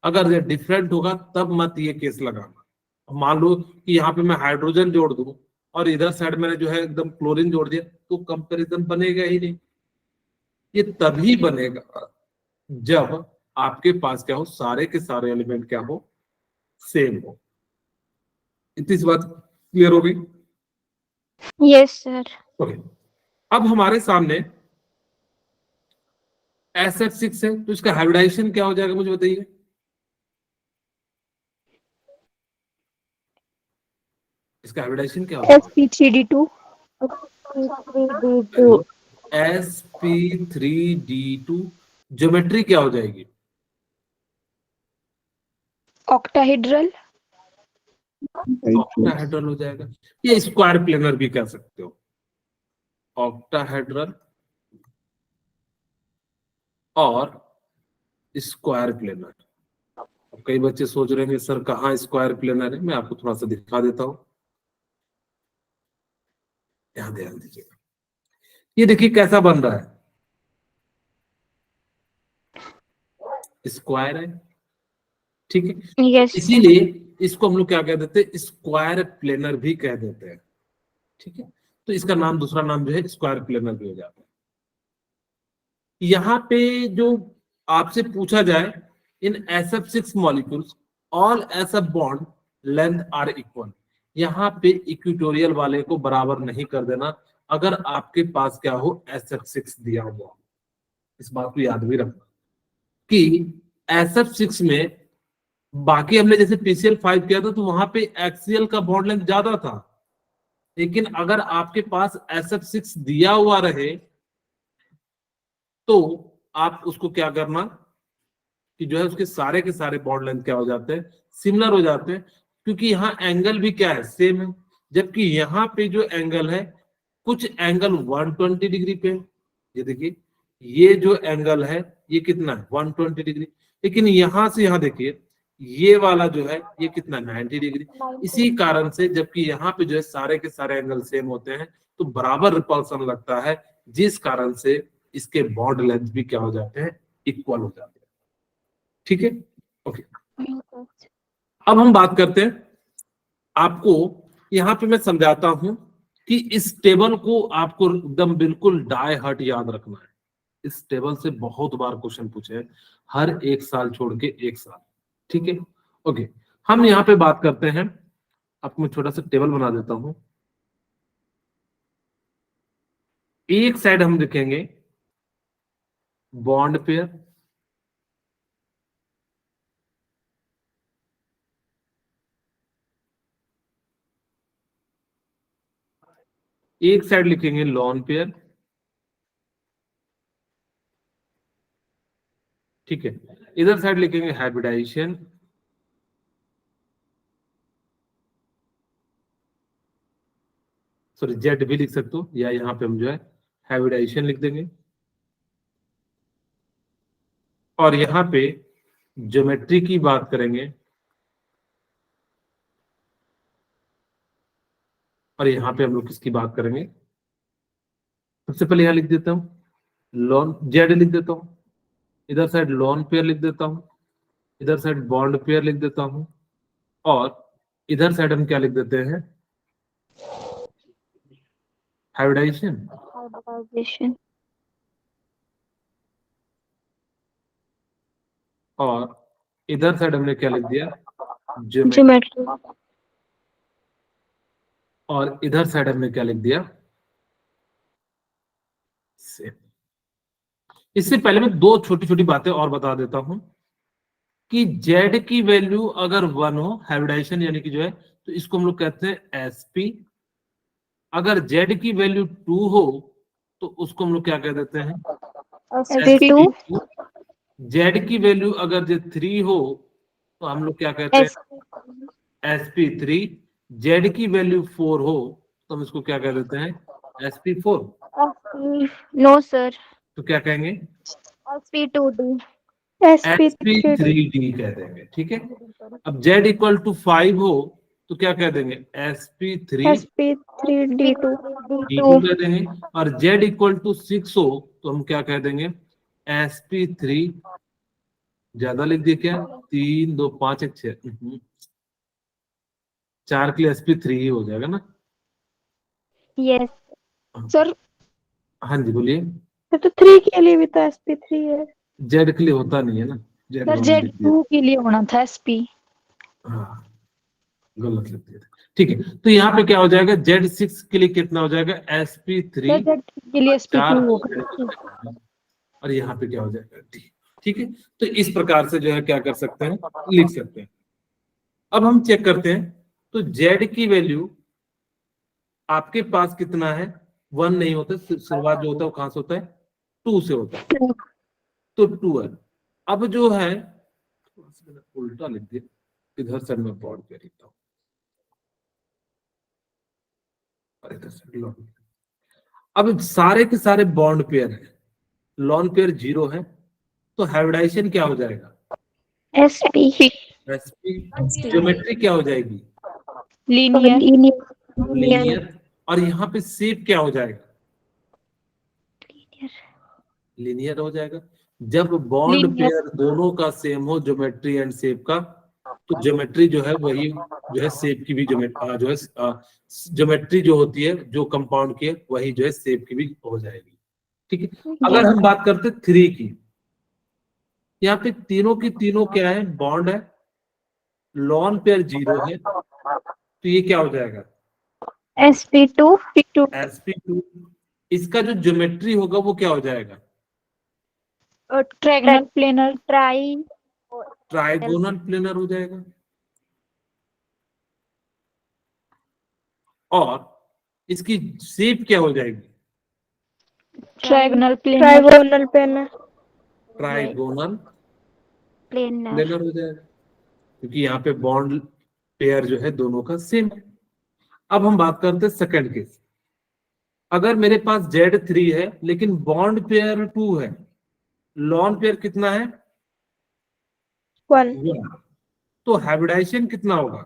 अगर ये डिफरेंट होगा तब मत ये केस लगाना। मान लो कि यहाँ पे मैं हाइड्रोजन जोड़ दूं और इधर साइड मैंने जो है एकदम क्लोरीन जोड़ दिया, तो कंपैरिजन बनेगा ही नहीं। ये तभी बनेगा जब आपके पास क्या हो, सारे के सारे एलिमेंट क्या हो, सेम हो। इतनी सी बात क्लियर हो गई? Yes sir. ओके, अब हमारे सामने SF6 है, तो इसका हाइब्रिडाइजेशन क्या हो जाएगा मुझे बताइए। इसका हाइब्रिडाइजेशन क्या होगा? sp3d2 sp3d2। ज्योमेट्री क्या हो जाएगी? octahedral ऑक्टाहेड्रल हो जाएगा। ये स्क्वायर प्लेनर भी कह सकते हो, ऑक्टाहेड्रल और स्क्वायर प्लेनर। अब कई बच्चे सोच रहे हैं सर कहाँ स्क्वायर प्लेनर है, मैं आपको थोड़ा सा दिखा देता हूं, यहाँ ध्यान दीजिएगा। ये देखिए कैसा बन रहा है, स्क्वायर है। ठीक है, यस इसीलिए इसको हम लोग क्या कह देते हैं, स्क्वायर प्लेनर भी कह देते हैं। ठीक है, तो इसका नाम, दूसरा नाम जो है स्क्वायर प्लेनर भी हो जाता है। यहाँ पे जो आपसे पूछा जाए, in SF6 molecules all SF bond length are equal, यहाँ पे इक्वेटोरियल वाले को बराबर नहीं कर देना अगर आपके पास क्या हो, SF6 दिया हुआ। इस बात को याद भी रखना कि SF6 में बाकी हमने जैसे PCl5 किया था तो वहां पे एक्सियल का बॉन्ड लेंथ ज्यादा था, लेकिन अगर आपके पास SF6 दिया हुआ रहे तो आप उसको क्या करना कि जो है उसके सारे के सारे बॉन्ड लेंथ क्या हो जाते हैं, सिमिलर हो जाते हैं, क्योंकि यहाँ एंगल भी क्या है, सेम है। जबकि यहाँ पे जो एंगल है, कुछ एंगल 120 डिग्री पे है। ये देखिए ये जो एंगल है ये कितना है, 120 डिग्री। लेकिन यहाँ से यहाँ देखिए ये वाला जो है ये कितना, 90 डिग्री। इसी कारण से जबकि यहाँ पे जो है सारे के सारे एंगल सेम होते हैं तो बराबर रिपल्सन लगता है, जिस कारण से इसके बॉन्ड लेंथ भी क्या हो जाते हैं, इक्वल हो जाते हैं। ठीक है, ओके। अब हम बात करते हैं, आपको यहाँ पे मैं समझाता हूं कि इस टेबल को आपको एकदम बिल्कुल डाई हर्ट याद रखना है। इस टेबल से बहुत बार क्वेश्चन पूछे हैं, हर एक साल छोड़ के एक साल। ठीक है, ओके। हम यहाँ पे बात करते हैं, आपको मैं छोटा सा टेबल बना देता हूं। एक साइड हम लिखेंगे बॉन्ड पेयर, एक साइड लिखेंगे लॉन पेयर। ठीक है, इधर साइड लिखेंगे हाइब्रिडाइजेशन, सॉरी जेड भी लिख सकते हो, या यहाँ पे हम जो है हाइब्रिडाइजेशन लिख देंगे। और यहाँ पे ज्योमेट्री की बात करेंगे, और यहाँ पे हम लोग किसकी बात करेंगे, सबसे पहले यहाँ लिख देता हूँ लॉन, जेड लिख देता हूँ, इधर साइड लॉन पेयर लिख देता हूँ, इधर साइड बॉन्ड पेयर लिख देता हूँ, और इधर साइड हम क्या लिख देते हैं, हाइब्रिडाइजेशन। और इधर साइड हमने क्या लिख दिया, ज्योमेट्री। ज्योमेट्री। और इधर साइड हमने क्या लिख दिया, से। इससे पहले मैं दो छोटी छोटी बातें और बता देता हूं कि Z की वैल्यू अगर 1 हो, हाइब्रिडाइजेशन यानी कि जो है, तो इसको हम लोग कहते हैं sp। अगर Z की वैल्यू 2 हो तो उसको हम लोग क्या कह देते हैं, sp2 sp2। Z की वैल्यू अगर जो 3 हो तो हम लोग क्या कहते हैं, sp3। Z की वैल्यू 4 हो तो हम इसको क्या कह देते हैं, sp4। नो सर, तो क्या कहेंगे, sp2d sp3 sp3d कह देंगे, ठीक है। अब Z इक्वल टू 5 हो तो क्या कह देंगे, sp3 sp3d2 d2 कह देंगे। और Z इक्वल टू 6 हो तो हम क्या कह देंगे, sp3। ज्यादा लिख दिए क्या, 3 2 5 1 6, 4 के लिए sp3 ही हो जाएगा ना। Yes sir. हाँ जी बोलिए। तो 3 के लिए भी तो sp3 है। Z के लिए होता नहीं है ना, Z सर 1 लिख दिया। Z2 के लिए होना था SP। हाँ गलत लिख दिया था। ठीक है, तो यहाँ पे क्या हो जाएगा, Z6 के लिए कितना हो जाएगा, sp3। सर Z के लिए SP2 4 होगा। और यहाँ पे क्या हो जाएगा D। ठीक है, तो इस प्रकार से जो है क्या कर सकते हैं, लिख सकते हैं। अब हम चेक करते हैं, तो Z की वैल्यू आपके पास कितना है, 1 नहीं होता, शुरुआत जो होता है वो कहां से होता है, 2 से होता है, तो 2 है। अब जो है, थोड़ा सा मैंने उल्टा लिख दिया, इधर से मैं बॉर्ड पे लिखता हूँ, और इधर से लॉन। अब सारे के सारे बॉन्ड पेयर है, लॉन पेयर 0 है, तो हाइब्रिडाइजेशन क्या हो जाएगा, sp ज्योमेट्री क्या हो जाएगी, लीनियर। लीनियर। और यहाँ पे शेप क्या हो जाएगा, लीनियर हो जाएगा। जब बॉन्ड लीनियर। पेयर दोनों का सेम हो, ज्योमेट्री एंड शेप का, तो ज्योमेट्री जो है वही जो है शेप की भी ज्योमेट्री जो है ज्योमेट्री जो होती है जो कंपाउंड की है वही जो है शेप की भी हो जाएगी। ठीक है, अगर हम बात करते 3 की, यहाँ पे तीनों की तीनों क्या है, बॉन्ड है, लॉन पेयर 0 है, तो ये क्या हो जाएगा, sp2 sp2। इसका जो ज्योमेट्री होगा वो क्या हो जाएगा, triangle planar. Try trigonal planar हो जाएगा। और इसकी शेप क्या हो जाएगी, ट्रायंगल प्लेनर। ट्राइगोनल पेन है। ट्राइगोनल प्लेनर प्लेनर हो जाएगा, क्योंकि यहाँ पे बॉन्ड पेयर जो है दोनों का सेम है। अब हम बात करते हैं सेकंड केस। अगर मेरे पास Z3 है लेकिन बॉन्ड पेयर 2 है, लॉन पेयर कितना है, 1 1, तो हाइब्रिडाइजेशन कितना होगा,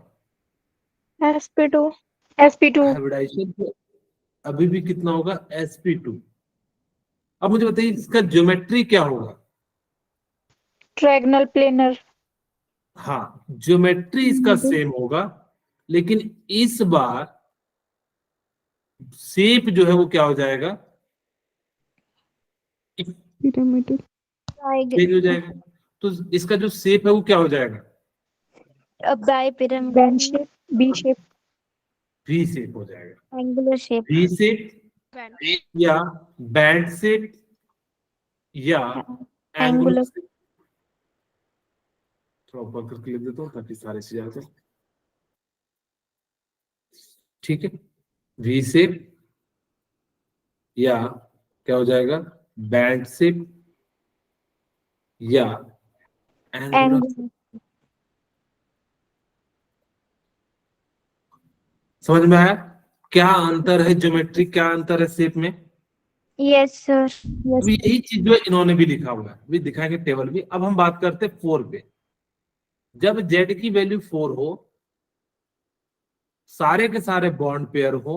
sp2 SP2। हाइब्रिडाइजेशन तो अभी भी कितना होगा, sp2। अब मुझे बताइए इसका ज्योमेट्री क्या होगा, ट्रायंगल प्लेनर। हाँ ज्योमेट्री इसका सेम होगा, लेकिन इस बार शेप जो है वो क्या हो जाएगा, पिरामिडल। चेंज हो जाएगा। तो इसका जो शेप है वो क्या हो जाएगा, bipyramid bent shape. B shape. V shape हो जाएगा, एंगुलर शेप वी शेप या बैंड शेप या एंगुलर एंगुलर शेप। थोड़ा ऊपर करके लिख देता हूँ ताकि सारे चीजें आ जाए। ठीक है, वी शेप या क्या हो जाएगा, बैंड शेप या एंगुलर। एंगुलर समझ में आया क्या अंतर है, ज्योमेट्री क्या अंतर है शेप में। यस सर अब यही चीज जो है इन्होंने भी लिखा हुआ है, भी दिखाएंगे टेबल भी। अब हम बात करते हैं 4 पे। जब Z की वैल्यू 4 हो, सारे के सारे बॉन्ड पेयर हो,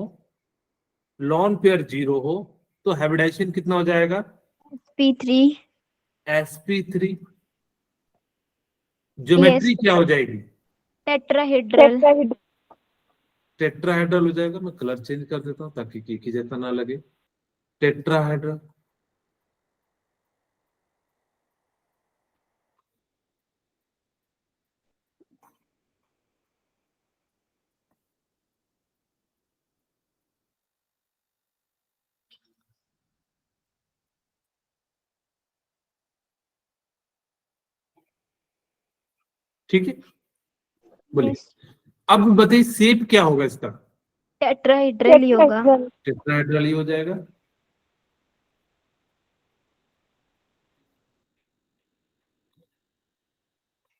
लॉन पेयर 0 हो, तो हाइब्रिडाइजेशन कितना हो जाएगा, sp3 sp3। यस ज्योमेट्री क्या हो जाएगी, टेट्राहेड्रल टेट्राहेड्रल हो जाएगा। मैं कलर चेंज कर देता हूँ ताकि की जैसा ना लगे, टेट्राहेड्रल। ठीक है, बोलिए। Yes. अब बताइए शेप क्या होगा इसका? टेट्राहेड्रल ही होगा। Tetrahedral. टेट्राहेड्रल ही हो जाएगा।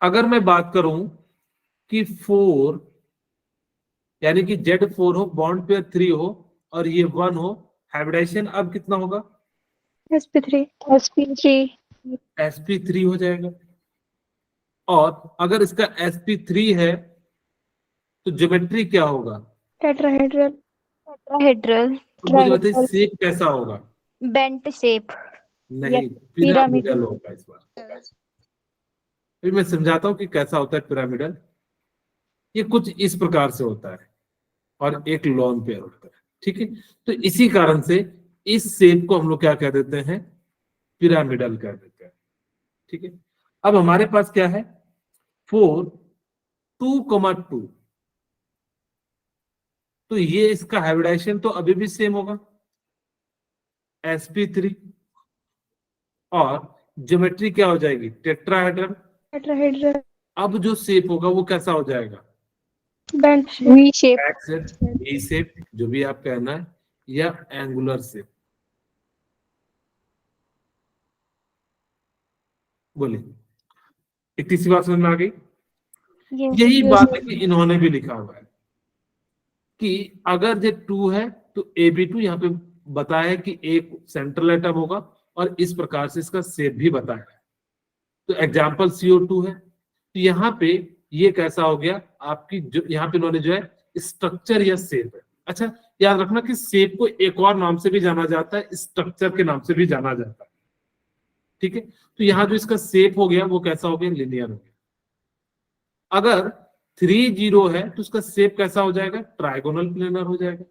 अगर मैं बात करूं कि 4 यानी कि Z4 हो, बॉन्ड पेयर 3 हो और ये 1 हो, हाइब्रिडाइजेशन अब कितना होगा? sp3. sp3. sp3 हो जाएगा। और अगर इसका sp3 है तो ज्योमेट्री क्या होगा? Tetrahedral. टेट्राहेड्रल। तो मुझे बताइए शेप कैसा होगा? Bent shape. नहीं, पिरामिडल। पिरामिडल होगा इस बार। फिर मैं समझाता हूं कि कैसा होता है पिरामिडल। ये कुछ इस प्रकार से होता है और एक लॉन पेयर होता है, ठीक है। तो इसी कारण से इस शेप को हम लोग क्या कह देते हैं? पिरामिडल कह देते हैं, ठीक है। अब हमारे पास क्या है? 4 2,2, तो ये इसका हाइब्रिडाइजेशन तो अभी भी सेम होगा, sp3। और ज्योमेट्री क्या हो जाएगी? टेट्राहेड्रल। Tetrahedral. अब जो शेप होगा वो कैसा हो जाएगा? Bent shape. V shape. Exact, v shape, जो भी आप कहना है, या एंगुलर शेप। बोलिए, इतनी सी बात समझ में आ गई? Yes. यही बात है कि इन्होंने भी लिखा हुआ है कि अगर ये 2 है तो AB2 यहाँ पे बताया है कि एक सेंट्रल एटम होगा और इस प्रकार से इसका शेप भी बताया है। तो एग्जाम्पल CO2 है, तो यहाँ पे ये कैसा हो गया आपकी, जो यहाँ पे इन्होंने जो है स्ट्रक्चर या शेप है। अच्छा, याद रखना कि शेप को एक और नाम से भी जाना जाता है, स्ट्रक्चर के नाम से भी जाना जाता है, ठीक है। तो यहाँ जो इसका शेप हो गया वो कैसा हो गया? लिनियर हो गया। अगर 3,0 है तो उसका शेप कैसा हो जाएगा? ट्राइगोनल प्लेनर हो जाएगा।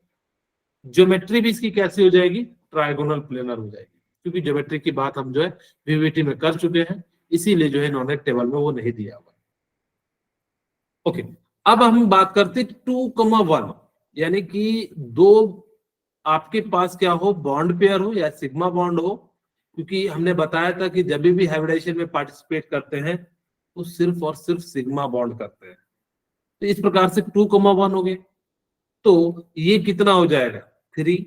ज्योमेट्री भी इसकी कैसी हो जाएगी? ट्राइगोनल प्लेनर हो जाएगी, क्योंकि ज्योमेट्री की बात हम जो है VVT में कर चुके हैं, इसीलिए जो है इन्होंने टेबल में वो नहीं दिया हुआ। ओके, अब हम बात करते 2,1, यानी कि दो आपके पास क्या हो? बॉन्ड पेयर हो या सिग्मा बॉन्ड हो, क्योंकि हमने बताया था कि जब भी हाइब्रिडाइजेशन में पार्टिसिपेट करते हैं तो सिर्फ और सिर्फ सिग्मा बॉन्ड करते हैं। तो इस प्रकार से 2,1 हो गए, तो ये कितना हो जाएगा? 3,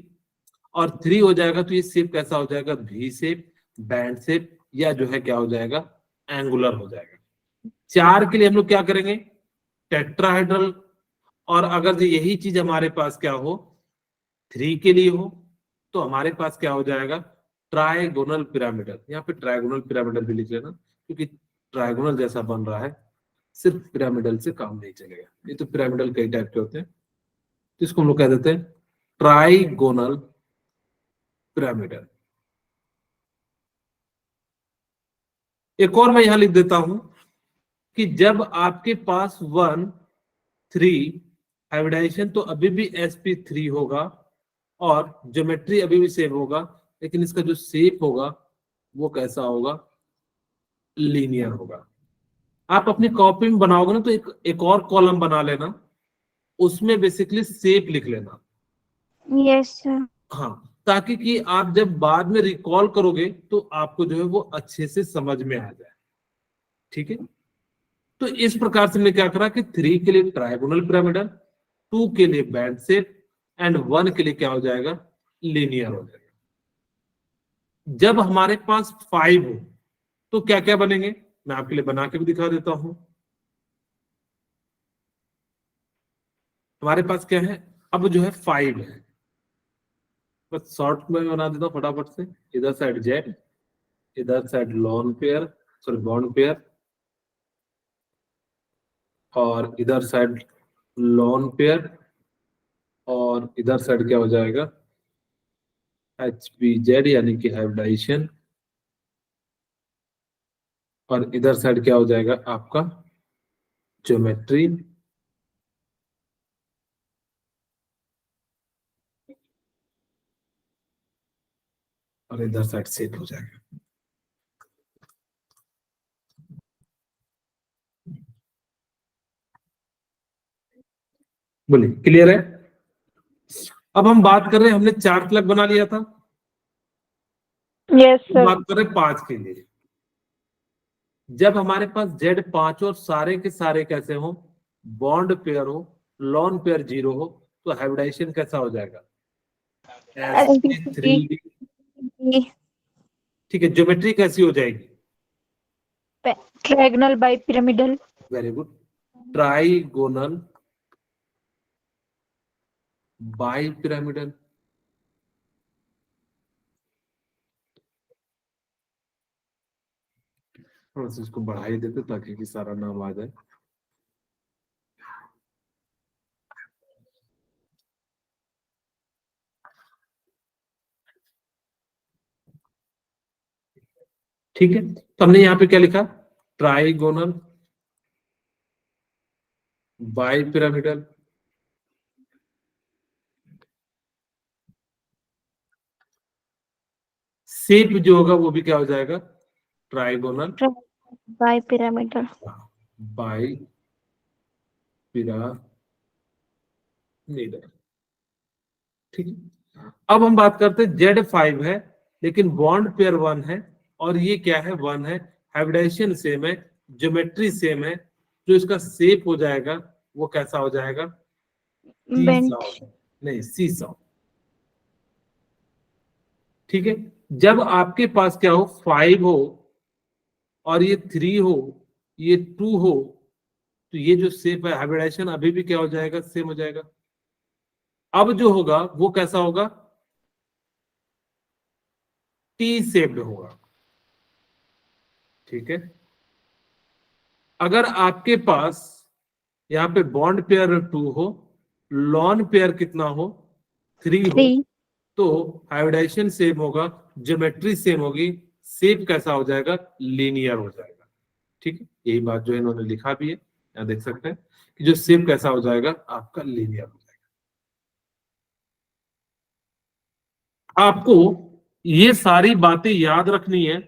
और 3 हो जाएगा तो ये शेप कैसा हो जाएगा? V शेप, बैंड शेप, या जो है क्या हो जाएगा? एंगुलर हो जाएगा। 4 के लिए हम लोग क्या करेंगे? टेट्राहेड्रल। और अगर जो यही चीज हमारे पास क्या हो? 3 के लिए हो तो हमारे पास क्या हो जाएगा? Trigonal pyramidal. यहाँ पे ट्राइगोनल पिरामिडल भी लिख लेना, क्योंकि ट्राइगोनल जैसा बन रहा है, सिर्फ पिरामिडल से काम नहीं चलेगा। ये तो पिरामिडल कई टाइप के होते हैं, तो इसको हम लोग कह देते हैं ट्राइगोनल पिरामिडल। एक और मैं यहां लिख देता हूं कि जब आपके पास 1 3 हाइब्रिडाइजेशन तो अभी भी sp3 होगा और ज्योमेट्री अभी भी सेम होगा, लेकिन इसका जो शेप होगा वो कैसा होगा? लीनियर होगा। आप अपनी कॉपी में बनाओगे ना तो एक और कॉलम बना लेना, उसमें बेसिकली शेप लिख लेना। Yes, sir. हाँ, ताकि कि आप जब बाद में रिकॉल करोगे तो आपको जो है वो अच्छे से समझ में आ जाए, ठीक है। तो इस प्रकार से हमने क्या करा कि 3 के लिए ट्राइगोनल पिरामिडल, 2 के लिए बैंड शेप एंड 1 के लिए क्या हो जाएगा? लीनियर हो जाएगा। जब हमारे पास 5 हो तो क्या क्या बनेंगे? मैं आपके लिए बना के भी दिखा देता हूं। हमारे पास क्या है? अब जो है 5 है, बस शॉर्ट में बना देता हूं फटाफट से। इधर साइड जेड, इधर side lone pair, sorry bond pair, और इधर साइड लॉन पेयर, और इधर साइड क्या हो जाएगा? HBZ यानी कि हाइब्रिडाइजेशन, और इधर साइड क्या हो जाएगा आपका? ज्योमेट्री, और इधर साइड सेट हो जाएगा। बोलिए, क्लियर है? अब हम बात कर रहे हैं, हमने 4 प्लग बना लिया था, Yes, sir. बात कर रहे हैं 5 के लिए। जब हमारे पास जेड 5 और सारे के सारे कैसे हो, बॉन्ड पेयर हो, लॉन पेयर 0 हो, तो हाइब्रिडाइजेशन कैसा हो जाएगा, sp3। ठीक है, ज्योमेट्री कैसी हो जाएगी, trigonal bi pyramidal. Very good, trigonal bi pyramidal. थोड़ा सा इसको बढ़ा ही देते ताकि कि सारा नाम आ जाए। ठीक है, तो हमने यहाँ पे क्या लिखा, ट्राइगोनल बाई पिरामिडल। शेप जो होगा वो भी क्या हो जाएगा, trigonal bi pyramidal. Bi pyramidal. ठीक है, अब हम बात करते हैं Z5 है लेकिन बॉन्ड पेयर 1 है और ये क्या है, 1 है, हाइब्रिडाइजेशन सेम है, ज्योमेट्री सेम है, जो इसका शेप हो जाएगा वो कैसा हो जाएगा, बेंच। नहीं सीसॉ। ठीक है, जब आपके पास क्या हो, 5 हो और ये 3 हो, ये 2 हो, तो ये जो शेप है हाइब्रिडाइजेशन अभी भी क्या हो जाएगा, सेम हो जाएगा। अब जो होगा वो कैसा होगा, टी शेप्ड होगा। ठीक है, अगर आपके पास यहाँ पे बॉन्ड पेयर 2 हो, लॉन पेयर कितना हो, 3 हो, 3। तो हाइब्रिडाइजेशन सेम होगा, ज्योमेट्री सेम होगी, शेप कैसा हो जाएगा, लीनियर हो जाएगा। ठीक है, यही बात जो इन्होंने लिखा भी है, यहाँ देख सकते हैं कि जो शेप कैसा हो जाएगा आपका, लीनियर हो जाएगा। आपको ये सारी बातें याद रखनी है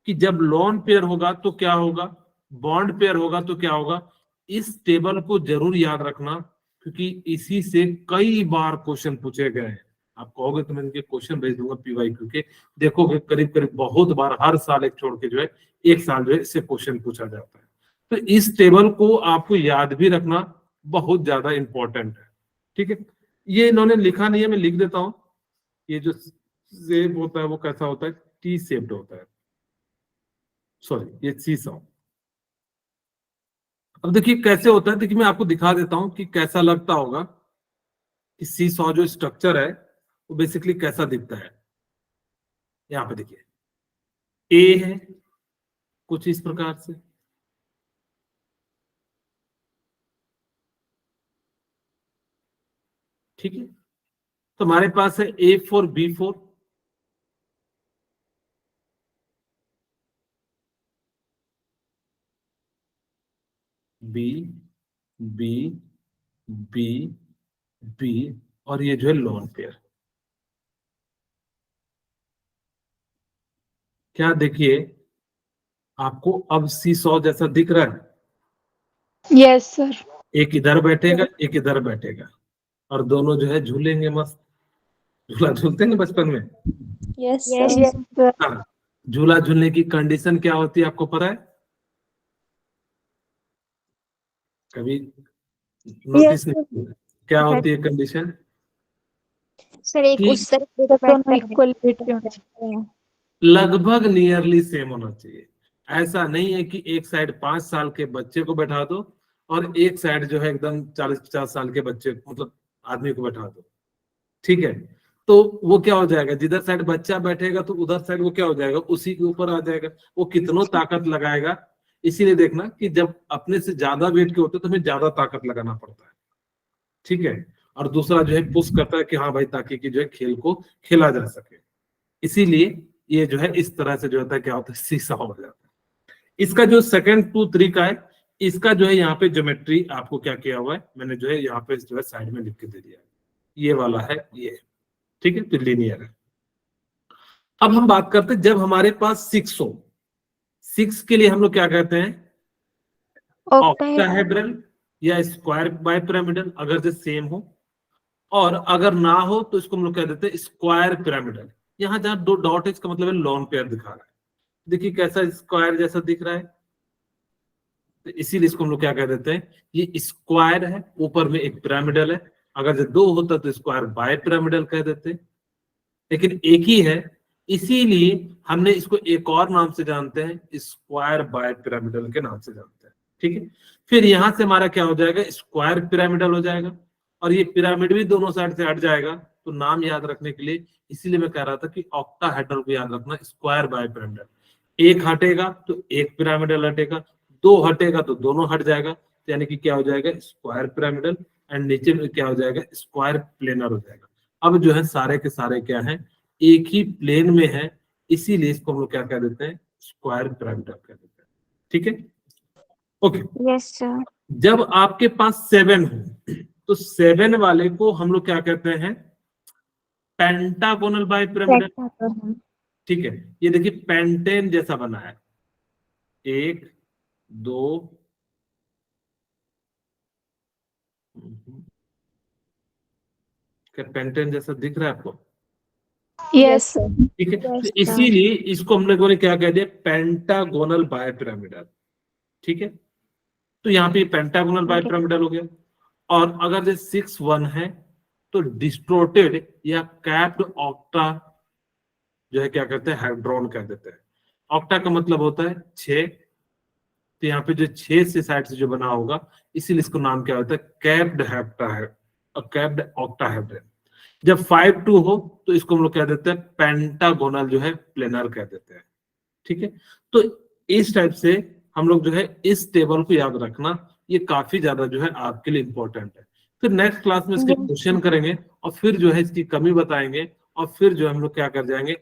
कि जब लॉन पेयर होगा तो क्या होगा, बॉन्ड पेयर होगा तो क्या होगा। इस टेबल को जरूर याद रखना क्योंकि इसी से कई बार क्वेश्चन पूछे गए हैं। आप कहोगे तो मैं इनके क्वेश्चन भेज दूंगा पीवाईक्यू के, देखोगे करीब करीब बहुत बार, हर साल एक छोड़ के जो है एक साल जो है इससे क्वेश्चन पूछा जाता है। तो इस टेबल को आपको याद भी रखना बहुत ज्यादा इंपॉर्टेंट है। ठीक है, ये इन्होंने लिखा नहीं है, मैं लिख देता हूं। ये जो शेप होता है वो कैसा होता है, टी शेप्ड होता है, सॉरी ये सीसॉ। अब देखिए कैसे होता है, देखिए मैं आपको दिखा देता हूं कि कैसा लगता होगा कि सीसॉ जो स्ट्रक्चर है वो बेसिकली कैसा दिखता है। यहाँ पे देखिए ए है कुछ इस प्रकार से, ठीक है, तो हमारे पास है A4 B4, B B B B और ये जो है लॉन पेयर। क्या देखिए आपको अब सीसॉ जैसा दिख रहा है, Yes, sir. एक इधर बैठेगा एक इधर बैठेगा और दोनों जो है झूलेंगे मस्त, झूला झूलते हैं ना बचपन में। Yes Yes, sir. sir. हाँ, झूला झूलने की कंडीशन क्या होती है आपको पता है, कभी नोटिस नहीं किया? क्या होती है कंडीशन, सर एक कि उस तरफ दोनों equal weight के होने चाहिए। लगभग नियरली सेम होना चाहिए। ऐसा नहीं है कि एक साइड 5 साल के बच्चे को बैठा दो और एक साइड जो है एकदम 40-50 साल के बच्चे मतलब आदमी को बैठा दो। ठीक है, तो वो क्या हो जाएगा, जिधर साइड बच्चा बैठेगा तो उधर साइड वो क्या हो जाएगा, उसी के ऊपर आ जाएगा, वो कितनों ताकत लगाएगा। इसीलिए देखना कि जब अपने से ज्यादा वेट के होते हैं तो हमें ज्यादा ताकत लगाना पड़ता है। ठीक है, और दूसरा जो है पुश करता है कि हाँ भाई ताकि कि जो है खेल को खेला जा सके। इसीलिए ये जो है इस तरह से जो होता है क्या होता है, सीसा हो जाता है। इसका जो सेकंड 2 3 का है, इसका जो है यहाँ पे ज्योमेट्री आपको क्या किया हुआ है, मैंने जो है यहाँ पे जो है साइड में लिख के दे दिया है, ये वाला है ये। ठीक है, तो लीनियर है। अब हम बात करते हैं जब हमारे पास 6 हो, 6 के लिए हम लोग क्या कहते हैं, ऑक्टाहेड्रल या स्क्वायर बाय पिरामिडल, अगर जो सेम हो, और अगर ना हो तो इसको हम लोग कह देते हैं स्क्वायर पिरामिडल। यहाँ जहां 2 डॉट है इसका मतलब है लॉन पेयर दिखा रहा है। देखिए कैसा स्क्वायर जैसा दिख रहा है, तो इसीलिए इसको हम लोग क्या कह देते हैं, ये स्क्वायर है, ऊपर में एक पिरामिडल है। अगर जो दो होता तो स्क्वायर बाय पिरामिडल कह देते, लेकिन एक ही है, इसीलिए हमने इसको एक और नाम से जानते हैं, स्क्वायर बाय पिरामिडल के नाम से जानते हैं। ठीक है, फिर यहां से हमारा क्या हो जाएगा, स्क्वायर पिरामिडल हो जाएगा, और ये पिरामिड भी दोनों साइड से हट जाएगा। तो नाम याद रखने के लिए इसीलिए मैं कह रहा था कि ऑक्टाहेड्रल को याद रखना, स्क्वायर बाय पिरामिडल। एक हटेगा तो एक पिरामिडल हटेगा, दो हटेगा तो दोनों हट जाएगा, तो यानी कि क्या हो जाएगा, स्क्वायर पिरामिडल, एंड नीचे में क्या हो जाएगा, स्क्वायर प्लेनर हो जाएगा। अब जो है सारे के सारे क्या है, एक ही प्लेन में है, इसीलिए इसको हम लोग क्या कह देते हैं, स्क्वायर पिरामिडल कह देते हैं। ठीक है, ओके। Yes sir. जब आपके पास 7 हो तो 7 वाले को हम लोग क्या कहते हैं, पेंटागोनल बाय पिरामिडल। ठीक है, ये देखिए पेंटेन जैसा बना है, 1 2, क्या पेंटेन जैसा दिख रहा है आपको? Yes, sir. ठीक है, Yes, तो sir. इसीलिए इसको हम लोगों ने क्या कह दिया, पेंटागोनल बाय पिरामिडल। ठीक है, तो यहाँ पे पेंटागोनल बाय पिरामिडल हो गया। और अगर जो 6 1 है तो डिस्टोर्टेड या कैप्ड ऑक्टा जो है क्या कहते हैं, हेड्रॉन कह देते हैं। ऑक्टा का मतलब होता है 6, तो यहाँ पे जो 6 से साइड से जो बना होगा, इसीलिए इसको नाम क्या होता है, कैप्ड हेप्टा है, कैप्ड ऑक्टाहेड्रन। जब 5 2 हो तो इसको हम लोग कह देते हैं पेंटागोनल जो है प्लेनर कह देते हैं। ठीक है, तो इस टाइप से हम लोग जो है इस टेबल को याद रखना, ये काफी ज्यादा जो है आपके लिए इंपॉर्टेंट है। फिर नेक्स्ट क्लास में इसके क्वेश्चन करेंगे, और फिर जो है इसकी कमी बताएंगे, और फिर जो हम लोग क्या कर जाएंगे,